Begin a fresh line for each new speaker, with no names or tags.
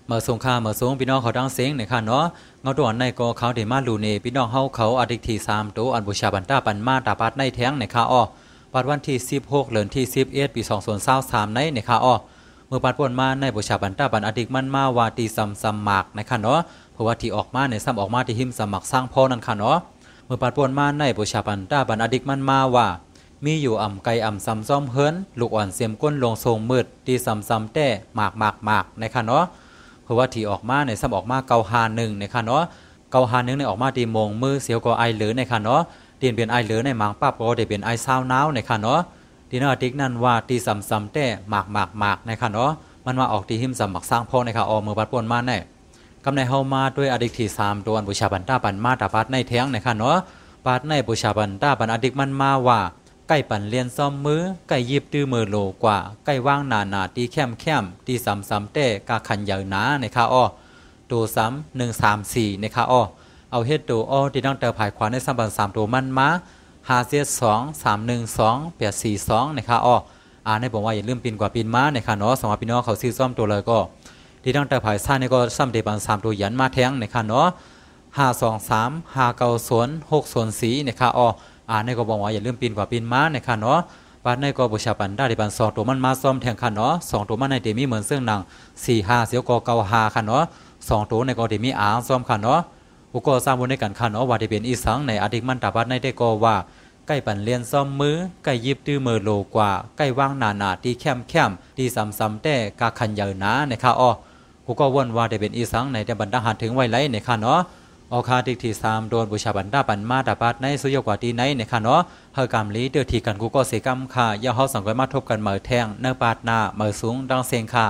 เมื่อสงค่าเมื่อสงพี่น้องเขาดังเสียงในค่ะเนาะเงาตัวในก็เขาเดมาลูเนพี่น้องเฮาเขาอดิกที่3ตัวอันบูชาบันตาปันมาตาปัดในแท้งในค่ะอ้อปัดวันที่16เดือนที่11ปี2023ในค่ะอ้อเมื่อปัดป่นมาในบูชาบันตาปันอดิกมันมาว่าตีซ้ำหมากในค่ะเนาะเพราะว่าที่ออกมาในซ้ำออกมาที่หิมสมักสร้างพ่อนั่นค่ะเนาะเมื่อปัดป่นมาในบูชาบันตาปันอดิกมันมาว่ามีอยู่อ่ำไก่อ่ำซ้ำซ้อมเฮิรนลูกอ่อนเสียมก้นลงทรงมืดตีซ้ำแต่หมากในค่ะเนาะเพราะว่าที่ออกมาในซ้ำออกมา951ในค่ะเนาะ951ในออกมาตีมงมือเสียวก็ไอเหลือในค่ะเนาะเตียนเปลี่ยนไอเหลือในหมางปั๊บก็ได้เปลี่ยนไอซาวน้าวในค่ะเนาะตีนอติกนั่นว่าตีซ้ำแต่หมากในค่ะเนาะมันมาออกตีหิมสมักสร้างพ่อในค่ะออกมือปัดป่นมาแน่กำในเฮามาด้วยอดิกที่3ตัวอันบูชาบันตาปันมาตาปัดในแท้งในค่ะเนาะปัดในบูชาบันตาปันอดิกมันมาว่าไก่ปั่นเลียนซ่อมมือไก่ยิบตื้อมือโลกว่าไก่ว่างนาตีแคมตีซ้ำแต่กาขันใหญ่หนาในค่ะอ้อตัวซ้ำ134ในค่ะอ้อเอาเฮ็ดตัวอ้อที่ตั้งแต่ภายขวาในสัมบัน3ตัวมันมา572312842ในค่ะอ้อในบอกว่าอย่าลืมปีนกว่าปีนม้าในค่ะเนาะสำหรับพี่น้องเขาซื้อซ่อมตัวเลยก็ที่ตั้งแต่ภายซ้ายนี่ก็ซ้ำเดบัน3ตัวยันมาแท้งในค่ะเนาะ523590604ในค่ะอ้อในก็บอกว่าอย่าลืมปีนกว่าปีนม้าในค่ะเนาะปานในก็บูชาปันได้ที่ปัน2ตัวมันมาซ้อมแทงค่ะเนาะ2ตัวมันในเดมีเหมือนเสื้อหนัง45เสียวก็95ค่ะเนาะ2ตัวในก็เดมีซ้อมค่ะเนาะอุกสร้างบุญในกันค่ะเนาะว่าได้เป็นอีสังในอดิกมันตาบัดในได้ก็ว่าใกล้ปั่นเลียนซ้อมมือใกล้ยิบตื้อมือโลกว่าใกล้ว่างนาตีแคมตีซ้ำแต่กาขันใหญ่หนาในค่ะอ้อกูก็ว่นว่าได้เป็นอีสังในแต่บรรดาหารถึงไว้ไลในค่ะเนาะอคาดิกที่3โดนบูชาบันดาปันมาตาปัดในสุยกว่าตีในค่ะเนาะเฮากำลีเดือดทีกันกูก็เสกำค่ะย่าเฮาสังกัดมาทบกันเหมือแทงเนื้อปาดหน้าเหมือสูงดังเสียงค่ะ